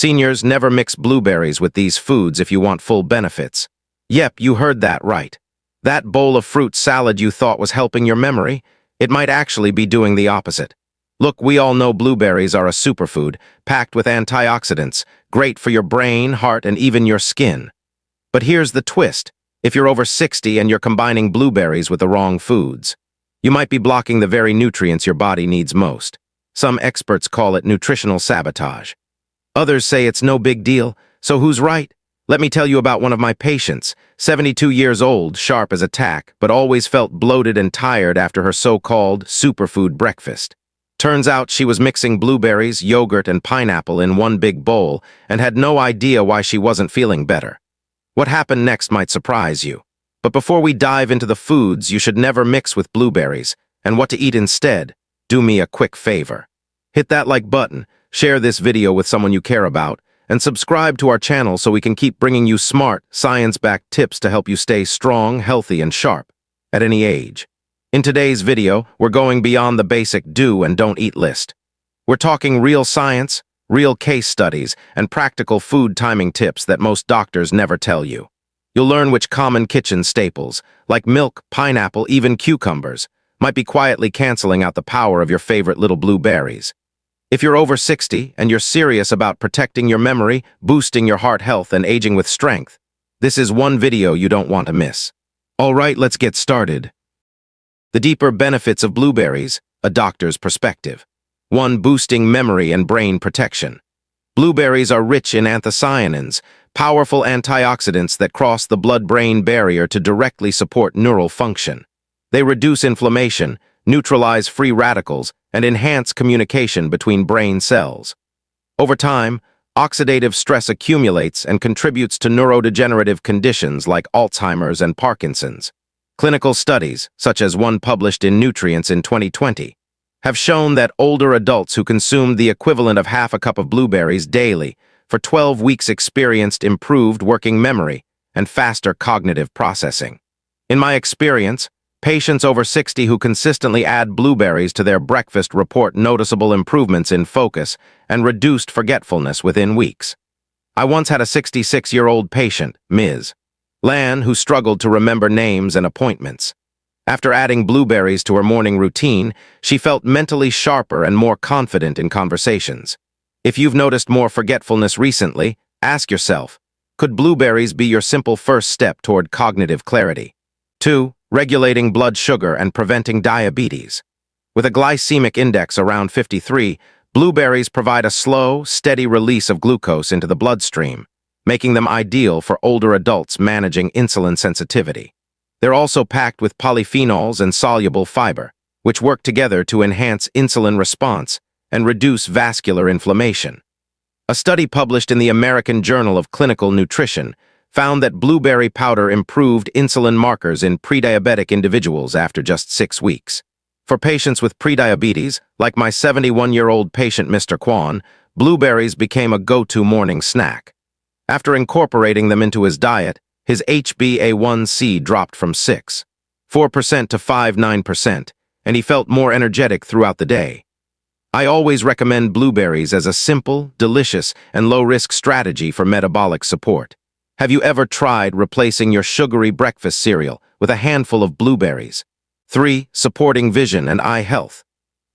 Seniors, never mix blueberries with these foods if you want full benefits. Yep, you heard that right. That bowl of fruit salad you thought was helping your memory, it might actually be doing the opposite. Look, we all know blueberries are a superfood, packed with antioxidants, great for your brain, heart, and even your skin. But here's the twist. If you're over 60 and you're combining blueberries with the wrong foods, you might be blocking the very nutrients your body needs most. Some experts call it nutritional sabotage. Others say it's no big deal, so who's right? Let me tell you about one of my patients, 72 years old, sharp as a tack, but always felt bloated and tired after her so-called superfood breakfast. Turns out she was mixing blueberries, yogurt, and pineapple in one big bowl and had no idea why she wasn't feeling better. What happened next might surprise you. But before we dive into the foods you should never mix with blueberries and what to eat instead, do me a quick favor. Hit that like button, share this video with someone you care about, and subscribe to our channel so we can keep bringing you smart, science-backed tips to help you stay strong, healthy, and sharp at any age. In today's video, we're going beyond the basic do and don't eat list. We're talking real science, real case studies, and practical food timing tips that most doctors never tell you. You'll learn which common kitchen staples, like milk, pineapple, even cucumbers, might be quietly canceling out the power of your favorite little blueberries. If you're over 60 and you're serious about protecting your memory, boosting your heart health, and aging with strength, this is one video you don't want to miss. All right, let's get started. The deeper benefits of blueberries, a doctor's perspective. 1. Boosting memory and brain protection. Blueberries are rich in anthocyanins, powerful antioxidants that cross the blood-brain barrier to directly support neural function. They reduce inflammation, neutralize free radicals, and enhance communication between brain cells. Over time, oxidative stress accumulates and contributes to neurodegenerative conditions like Alzheimer's and Parkinson's. Clinical studies, such as one published in Nutrients in 2020, have shown that older adults who consumed the equivalent of half a cup of blueberries daily for 12 weeks experienced improved working memory and faster cognitive processing. In my experience, patients over 60 who consistently add blueberries to their breakfast report noticeable improvements in focus and reduced forgetfulness within weeks. I once had a 66-year-old patient, Ms. Lan, who struggled to remember names and appointments. After adding blueberries to her morning routine, she felt mentally sharper and more confident in conversations. If you've noticed more forgetfulness recently, ask yourself, could blueberries be your simple first step toward cognitive clarity? 2. Regulating blood sugar and preventing diabetes. With a glycemic index around 53, blueberries provide a slow, steady release of glucose into the bloodstream, making them ideal for older adults managing insulin sensitivity. They're also packed with polyphenols and soluble fiber, which work together to enhance insulin response and reduce vascular inflammation. A study published in the American Journal of Clinical Nutrition found that blueberry powder improved insulin markers in prediabetic individuals after just 6 weeks. For patients with prediabetes, like my 71-year-old patient Mr. Kwan, blueberries became a go-to morning snack. After incorporating them into his diet, his HbA1c dropped from 6.4% to 5.9%, and he felt more energetic throughout the day. I always recommend blueberries as a simple, delicious, and low-risk strategy for metabolic support. Have you ever tried replacing your sugary breakfast cereal with a handful of blueberries? 3. Supporting vision and eye health.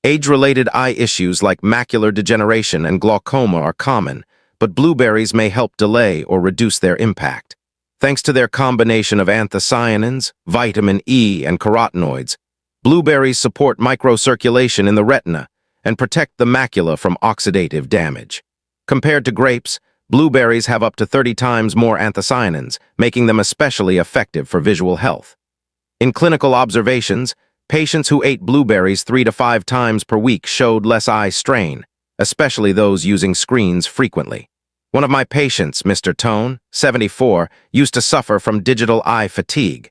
Age-related eye issues like macular degeneration and glaucoma are common, but blueberries may help delay or reduce their impact. Thanks to their combination of anthocyanins, vitamin E, and carotenoids, blueberries support microcirculation in the retina and protect the macula from oxidative damage. Compared to grapes, blueberries have up to 30 times more anthocyanins, making them especially effective for visual health. In clinical observations, patients who ate blueberries 3 to 5 times per week showed less eye strain, especially those using screens frequently. One of my patients, Mr. Tone, 74, used to suffer from digital eye fatigue.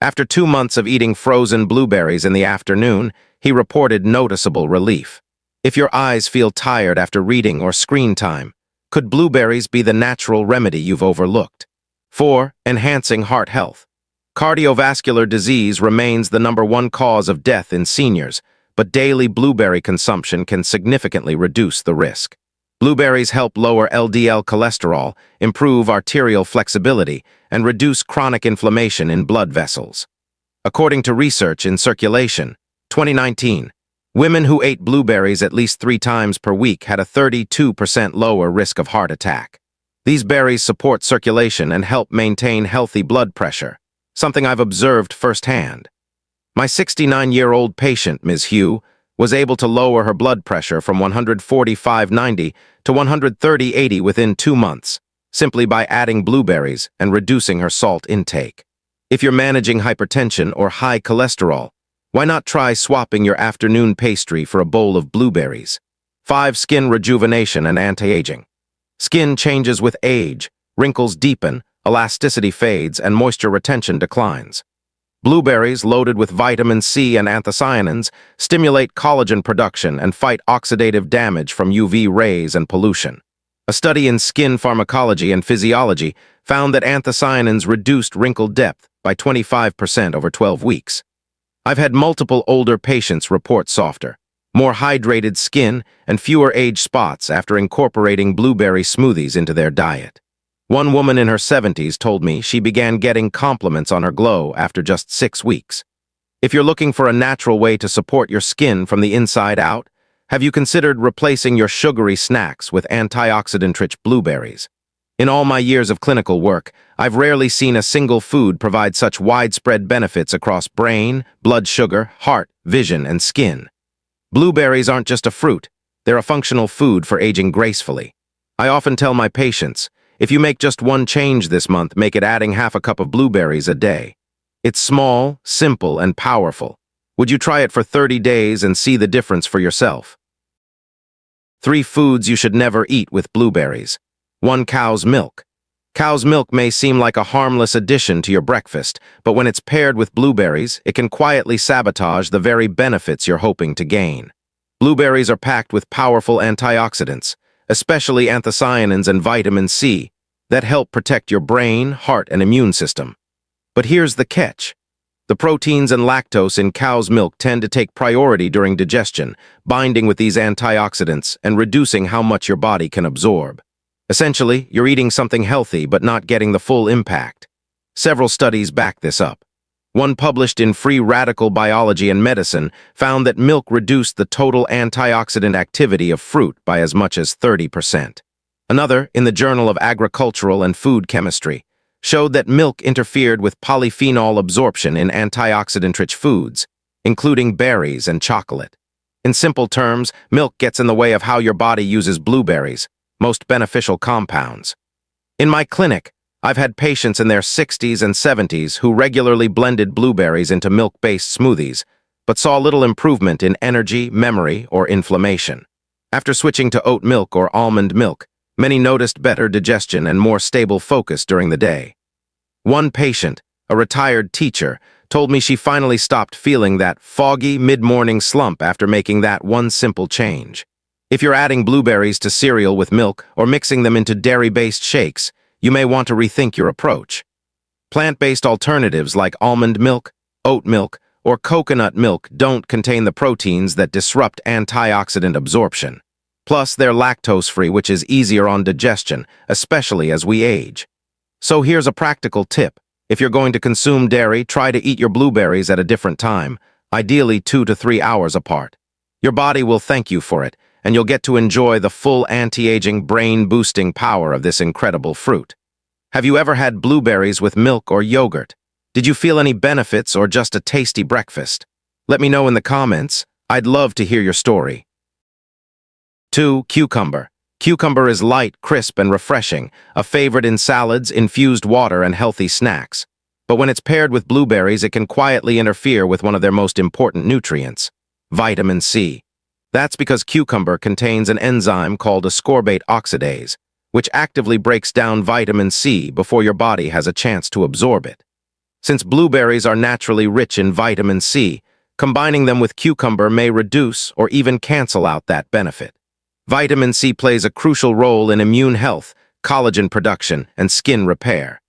After 2 months of eating frozen blueberries in the afternoon, he reported noticeable relief. If your eyes feel tired after reading or screen time, could blueberries be the natural remedy you've overlooked? 4. Enhancing heart health. Cardiovascular disease remains the #1 cause of death in seniors, but daily blueberry consumption can significantly reduce the risk. Blueberries help lower LDL cholesterol, improve arterial flexibility, and reduce chronic inflammation in blood vessels. According to research in Circulation, 2019, women who ate blueberries at least 3 times per week had a 32% lower risk of heart attack. These berries support circulation and help maintain healthy blood pressure, something I've observed firsthand. My 69-year-old patient, Ms. Hugh, was able to lower her blood pressure from 145/90 to 130/80 within 2 months, simply by adding blueberries and reducing her salt intake. If you're managing hypertension or high cholesterol, why not try swapping your afternoon pastry for a bowl of blueberries? 5. Skin rejuvenation and anti-aging. Skin changes with age, wrinkles deepen, elasticity fades, and moisture retention declines. Blueberries, loaded with vitamin C and anthocyanins, stimulate collagen production and fight oxidative damage from UV rays and pollution. A study in skin pharmacology and physiology found that anthocyanins reduced wrinkle depth by 25% over 12 weeks. I've had multiple older patients report softer, more hydrated skin and fewer age spots after incorporating blueberry smoothies into their diet. One woman in her 70s told me she began getting compliments on her glow after just 6 weeks. If you're looking for a natural way to support your skin from the inside out, have you considered replacing your sugary snacks with antioxidant-rich blueberries? In all my years of clinical work, I've rarely seen a single food provide such widespread benefits across brain, blood sugar, heart, vision, and skin. Blueberries aren't just a fruit, they're a functional food for aging gracefully. I often tell my patients, if you make just one change this month, make it adding half a cup of blueberries a day. It's small, simple, and powerful. Would you try it for 30 days and see the difference for yourself? 3 foods you should never eat with blueberries. 1. Cow's milk. Cow's milk may seem like a harmless addition to your breakfast, but when it's paired with blueberries, it can quietly sabotage the very benefits you're hoping to gain. Blueberries are packed with powerful antioxidants, especially anthocyanins and vitamin C, that help protect your brain, heart, and immune system. But here's the catch. The proteins and lactose in cow's milk tend to take priority during digestion, binding with these antioxidants and reducing how much your body can absorb. Essentially, you're eating something healthy but not getting the full impact. Several studies back this up. One published in Free Radical Biology and Medicine found that milk reduced the total antioxidant activity of fruit by as much as 30%. Another, in the Journal of Agricultural and Food Chemistry, showed that milk interfered with polyphenol absorption in antioxidant-rich foods, including berries and chocolate. In simple terms, milk gets in the way of how your body uses blueberries, most beneficial compounds. In my clinic, I've had patients in their 60s and 70s who regularly blended blueberries into milk-based smoothies, but saw little improvement in energy, memory, or inflammation. After switching to oat milk or almond milk, many noticed better digestion and more stable focus during the day. One patient, a retired teacher, told me she finally stopped feeling that foggy, mid-morning slump after making that one simple change. If you're adding blueberries to cereal with milk or mixing them into dairy-based shakes, you may want to rethink your approach. Plant-based alternatives like almond milk, oat milk, or coconut milk don't contain the proteins that disrupt antioxidant absorption. Plus, they're lactose-free, which is easier on digestion, especially as we age. So here's a practical tip. If you're going to consume dairy, try to eat your blueberries at a different time, ideally 2 to 3 hours apart. Your body will thank you for it, and you'll get to enjoy the full anti-aging, brain-boosting power of this incredible fruit. Have you ever had blueberries with milk or yogurt? Did you feel any benefits or just a tasty breakfast? Let me know in the comments. I'd love to hear your story. 2. Cucumber. Cucumber is light, crisp, and refreshing, a favorite in salads, infused water, and healthy snacks. But when it's paired with blueberries, it can quietly interfere with one of their most important nutrients, vitamin C. That's because cucumber contains an enzyme called ascorbate oxidase, which actively breaks down vitamin C before your body has a chance to absorb it. Since blueberries are naturally rich in vitamin C, combining them with cucumber may reduce or even cancel out that benefit. Vitamin C plays a crucial role in immune health, collagen production, and skin repair.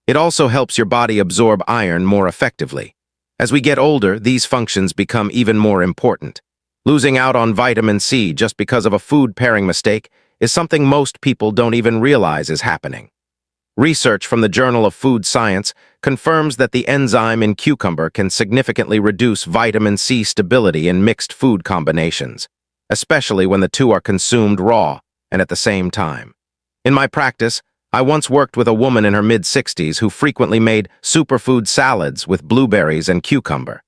It also helps your body absorb iron more effectively. As we get older, these functions become even more important. Losing out on vitamin C just because of a food pairing mistake is something most people don't even realize is happening. Research from the Journal of Food Science confirms that the enzyme in cucumber can significantly reduce vitamin C stability in mixed food combinations, especially when the two are consumed raw and at the same time. In my practice, I once worked with a woman in her mid-60s who frequently made superfood salads with blueberries and cucumber.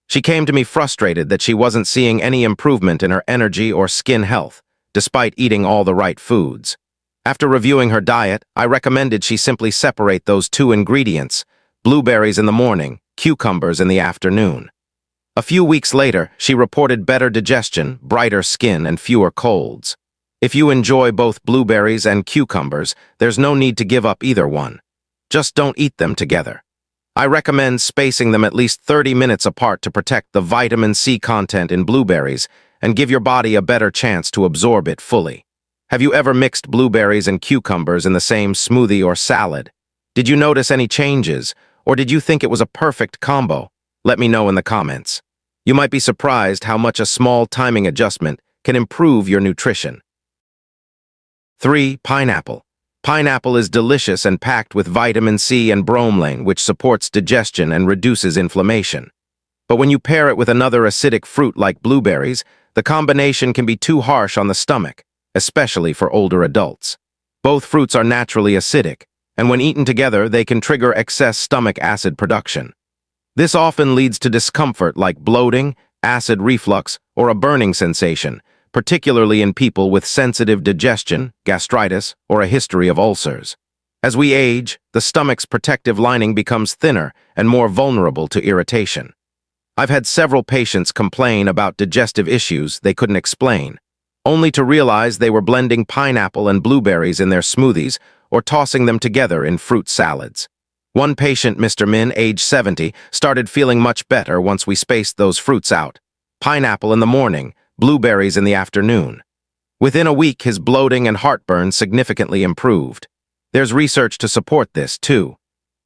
She came to me frustrated that she wasn't seeing any improvement in her energy or skin health, despite eating all the right foods. After reviewing her diet, I recommended she simply separate those two ingredients, blueberries in the morning, cucumbers in the afternoon. A few weeks later, she reported better digestion, brighter skin, and fewer colds. If you enjoy both blueberries and cucumbers, there's no need to give up either one. Just don't eat them together. I recommend spacing them at least 30 minutes apart to protect the vitamin C content in blueberries and give your body a better chance to absorb it fully. Have you ever mixed blueberries and cucumbers in the same smoothie or salad? Did you notice any changes, or did you think it was a perfect combo? Let me know in the comments. You might be surprised how much a small timing adjustment can improve your nutrition. 3. Pineapple. Pineapple is delicious and packed with vitamin C and bromelain, which supports digestion and reduces inflammation. But when you pair it with another acidic fruit like blueberries, the combination can be too harsh on the stomach, especially for older adults. Both fruits are naturally acidic, and when eaten together, they can trigger excess stomach acid production. This often leads to discomfort like bloating, acid reflux, or a burning sensation, particularly in people with sensitive digestion, gastritis, or a history of ulcers. As we age, the stomach's protective lining becomes thinner and more vulnerable to irritation. I've had several patients complain about digestive issues they couldn't explain, only to realize they were blending pineapple and blueberries in their smoothies or tossing them together in fruit salads. One patient, Mr. Min, age 70, started feeling much better once we spaced those fruits out. Pineapple in the morning, blueberries in the afternoon. Within a week, his bloating and heartburn significantly improved. There's research to support this, too.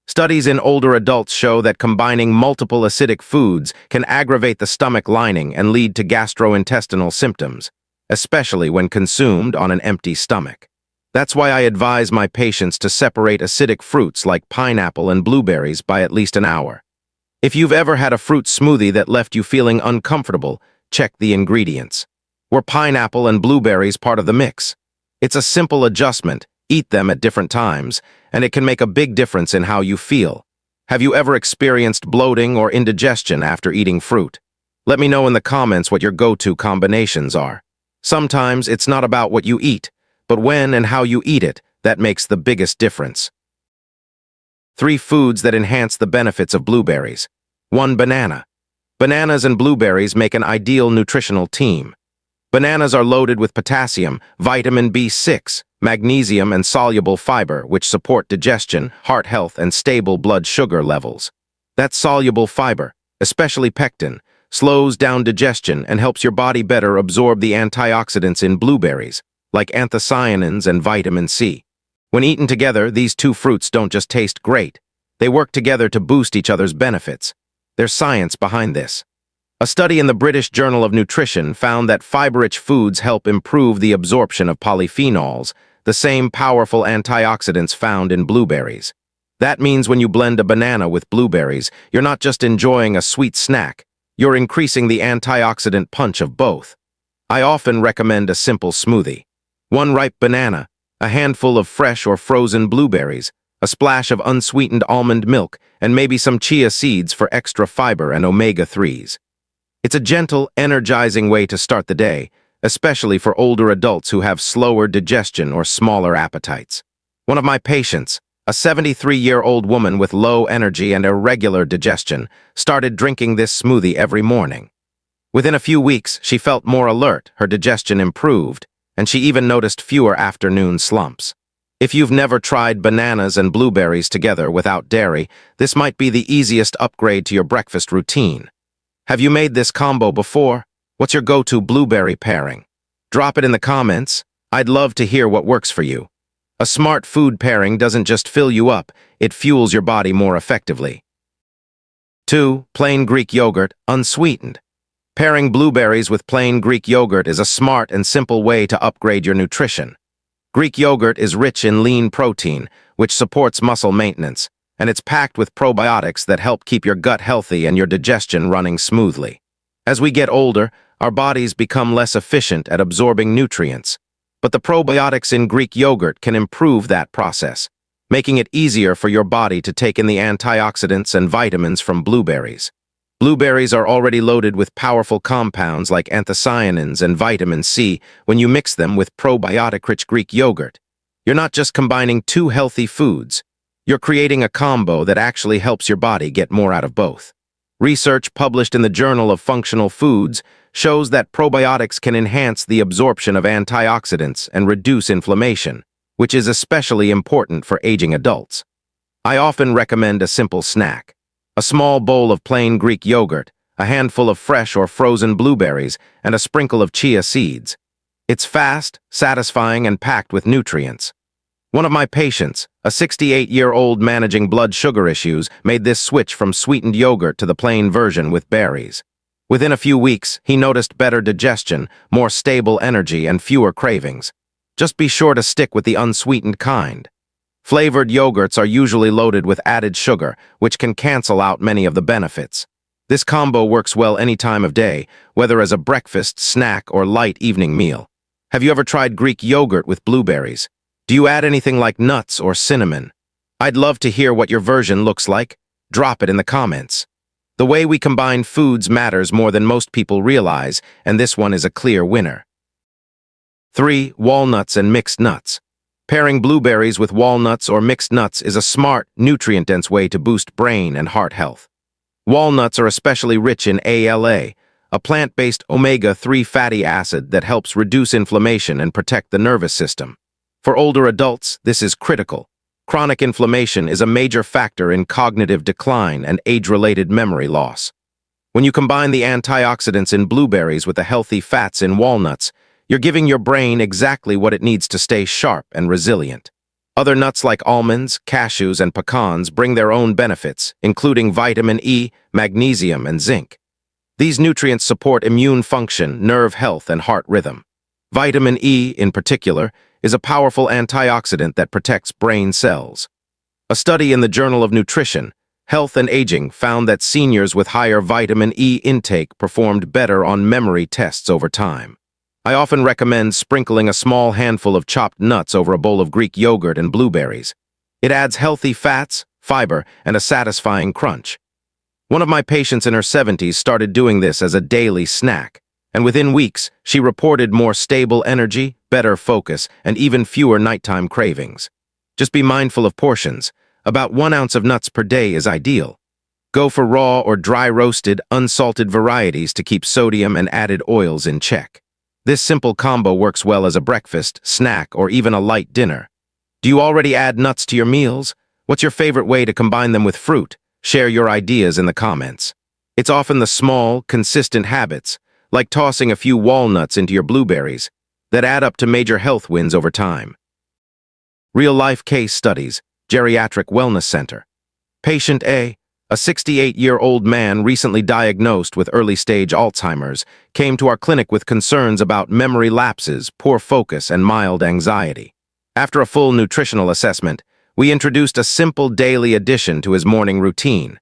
Studies in older adults show that combining multiple acidic foods can aggravate the stomach lining and lead to gastrointestinal symptoms, especially when consumed on an empty stomach. That's why I advise my patients to separate acidic fruits like pineapple and blueberries by at least an hour. If you've ever had a fruit smoothie that left you feeling uncomfortable, check the ingredients. Were pineapple and blueberries part of the mix? It's a simple adjustment. Eat them at different times, and it can make a big difference in how you feel. Have you ever experienced bloating or indigestion after eating fruit? Let me know in the comments what your go-to combinations are. Sometimes it's not about what you eat, but when and how you eat it that makes the biggest difference. 3 foods that enhance the benefits of blueberries. 1. Banana. Bananas and blueberries make an ideal nutritional team. Bananas are loaded with potassium, vitamin B6, magnesium, and soluble fiber, which support digestion, heart health, and stable blood sugar levels. That soluble fiber, especially pectin, slows down digestion and helps your body better absorb the antioxidants in blueberries, like anthocyanins and vitamin C. When eaten together, these two fruits don't just taste great. They work together to boost each other's benefits. There's science behind this. A study in the British Journal of Nutrition found that fiber-rich foods help improve the absorption of polyphenols, the same powerful antioxidants found in blueberries. That means when you blend a banana with blueberries, you're not just enjoying a sweet snack, you're increasing the antioxidant punch of both. I often recommend a simple smoothie. 1 ripe banana, a handful of fresh or frozen blueberries, a splash of unsweetened almond milk, and maybe some chia seeds for extra fiber and omega-3s. It's a gentle, energizing way to start the day, especially for older adults who have slower digestion or smaller appetites. One of my patients, a 73-year-old woman with low energy and irregular digestion, started drinking this smoothie every morning. Within a few weeks, she felt more alert, her digestion improved, and she even noticed fewer afternoon slumps. If you've never tried bananas and blueberries together without dairy, this might be the easiest upgrade to your breakfast routine. Have you made this combo before? What's your go-to blueberry pairing? Drop it in the comments. I'd love to hear what works for you. A smart food pairing doesn't just fill you up, it fuels your body more effectively. 2. Plain Greek yogurt, unsweetened. Pairing blueberries with plain Greek yogurt is a smart and simple way to upgrade your nutrition. Greek yogurt is rich in lean protein, which supports muscle maintenance, and it's packed with probiotics that help keep your gut healthy and your digestion running smoothly. As we get older, our bodies become less efficient at absorbing nutrients, but the probiotics in Greek yogurt can improve that process, making it easier for your body to take in the antioxidants and vitamins from blueberries. Blueberries are already loaded with powerful compounds like anthocyanins and vitamin C when you mix them with probiotic-rich Greek yogurt. You're not just combining two healthy foods, you're creating a combo that actually helps your body get more out of both. Research published in the Journal of Functional Foods shows that probiotics can enhance the absorption of antioxidants and reduce inflammation, which is especially important for aging adults. I often recommend a simple snack. A small bowl of plain Greek yogurt, a handful of fresh or frozen blueberries, and a sprinkle of chia seeds. It's fast, satisfying, and packed with nutrients. One of my patients, a 68-year-old managing blood sugar issues, made this switch from sweetened yogurt to the plain version with berries. Within a few weeks, he noticed better digestion, more stable energy, and fewer cravings. Just be sure to stick with the unsweetened kind. Flavored yogurts are usually loaded with added sugar, which can cancel out many of the benefits. This combo works well any time of day, whether as a breakfast, snack, or light evening meal. Have you ever tried Greek yogurt with blueberries? Do you add anything like nuts or cinnamon? I'd love to hear what your version looks like. Drop it in the comments. The way we combine foods matters more than most people realize, and this one is a clear winner. 3. Walnuts and mixed nuts. Pairing blueberries with walnuts or mixed nuts is a smart, nutrient-dense way to boost brain and heart health. Walnuts are especially rich in ALA, a plant-based omega-3 fatty acid that helps reduce inflammation and protect the nervous system. For older adults, this is critical. Chronic inflammation is a major factor in cognitive decline and age-related memory loss. When you combine the antioxidants in blueberries with the healthy fats in walnuts, you're giving your brain exactly what it needs to stay sharp and resilient. Other nuts like almonds, cashews, and pecans bring their own benefits, including vitamin E, magnesium, and zinc. These nutrients support immune function, nerve health, and heart rhythm. Vitamin E, in particular, is a powerful antioxidant that protects brain cells. A study in the Journal of Nutrition, Health and Aging found that seniors with higher vitamin E intake performed better on memory tests over time. I often recommend sprinkling a small handful of chopped nuts over a bowl of Greek yogurt and blueberries. It adds healthy fats, fiber, and a satisfying crunch. One of my patients in her 70s started doing this as a daily snack, and within weeks, she reported more stable energy, better focus, and even fewer nighttime cravings. Just be mindful of portions. About 1 ounce of nuts per day is ideal. Go for raw or dry roasted, unsalted varieties to keep sodium and added oils in check. This simple combo works well as a breakfast, snack, or even a light dinner. Do you already add nuts to your meals? What's your favorite way to combine them with fruit? Share your ideas in the comments. It's often the small, consistent habits, like tossing a few walnuts into your blueberries, that add up to major health wins over time. Real-life case studies, Geriatric Wellness Center. Patient A, a 68-year-old man recently diagnosed with early-stage Alzheimer's, came to our clinic with concerns about memory lapses, poor focus, and mild anxiety. After a full nutritional assessment, we introduced a simple daily addition to his morning routine.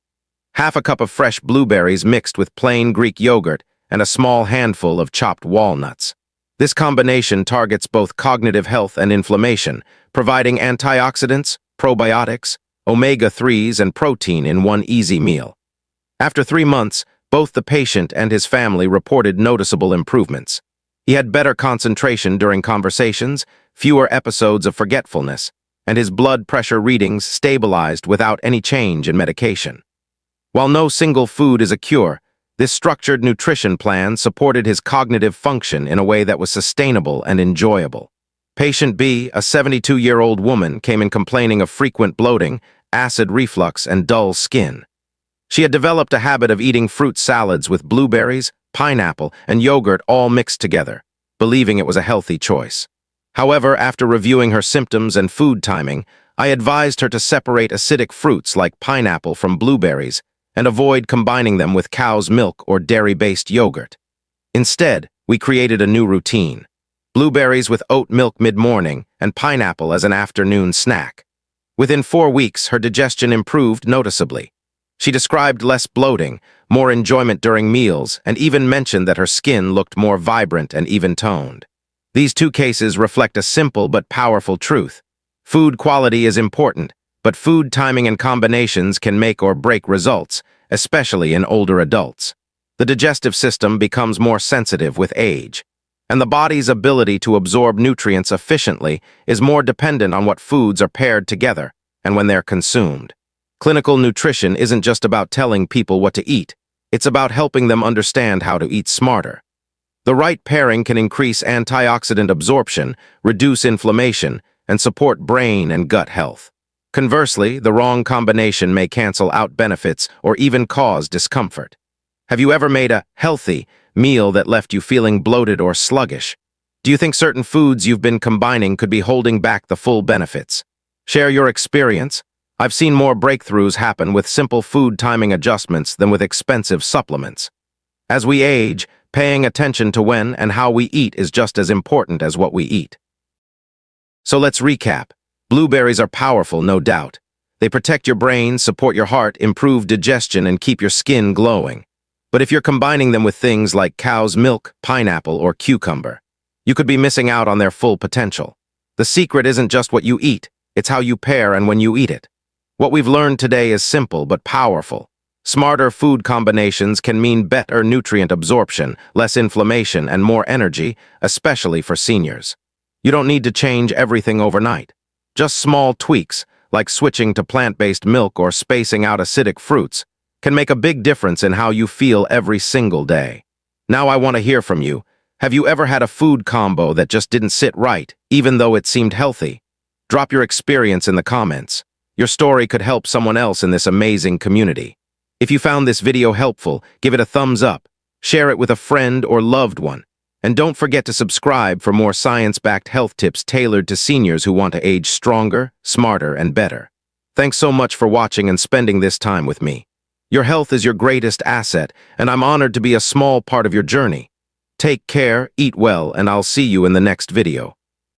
Half a cup of fresh blueberries mixed with plain Greek yogurt and a small handful of chopped walnuts. This combination targets both cognitive health and inflammation, providing antioxidants, probiotics, omega-3s, and protein in one easy meal. After 3 months, both the patient and his family reported noticeable improvements. He had better concentration during conversations, fewer episodes of forgetfulness, and his blood pressure readings stabilized without any change in medication. While no single food is a cure, this structured nutrition plan supported his cognitive function in a way that was sustainable and enjoyable. Patient B, a 72-year-old woman, came in complaining of frequent bloating, acid reflux, and dull skin. She had developed a habit of eating fruit salads with blueberries, pineapple, and yogurt all mixed together, believing it was a healthy choice. However, after reviewing her symptoms and food timing, I advised her to separate acidic fruits like pineapple from blueberries and avoid combining them with cow's milk or dairy-based yogurt. Instead, we created a new routine. blueberries with oat milk mid-morning, and pineapple as an afternoon snack. Within 4 weeks, her digestion improved noticeably. She described less bloating, more enjoyment during meals, and even mentioned that her skin looked more vibrant and even-toned. These 2 cases reflect a simple but powerful truth. Food quality is important, but food timing and combinations can make or break results, especially in older adults. The digestive system becomes more sensitive with age, and the body's ability to absorb nutrients efficiently is more dependent on what foods are paired together and when they're consumed. Clinical nutrition isn't just about telling people what to eat, it's about helping them understand how to eat smarter. The right pairing can increase antioxidant absorption, reduce inflammation, and support brain and gut health. Conversely, the wrong combination may cancel out benefits or even cause discomfort. Have you ever made a healthy meal that left you feeling bloated or sluggish? Do you think certain foods you've been combining could be holding back the full benefits? Share your experience. I've seen more breakthroughs happen with simple food timing adjustments than with expensive supplements. As we age, paying attention to when and how we eat is just as important as what we eat. So let's recap. Blueberries are powerful, no doubt. They protect your brain, support your heart, improve digestion, and keep your skin glowing. But if you're combining them with things like cow's milk, pineapple, or cucumber, you could be missing out on their full potential. The secret isn't just what you eat, it's how you pair and when you eat it. What we've learned today is simple but powerful. Smarter food combinations can mean better nutrient absorption, less inflammation, and more energy, especially for seniors. You don't need to change everything overnight. Just small tweaks, like switching to plant-based milk or spacing out acidic fruits, can make a big difference in how you feel every single day. Now I want to hear from you. Have you ever had a food combo that just didn't sit right, even though it seemed healthy? Drop your experience in the comments. Your story could help someone else in this amazing community. If you found this video helpful, give it a thumbs up, share it with a friend or loved one, and don't forget to subscribe for more science-backed health tips tailored to seniors who want to age stronger, smarter, and better. Thanks so much for watching and spending this time with me. Your health is your greatest asset, and I'm honored to be a small part of your journey. Take care, eat well, and I'll see you in the next video.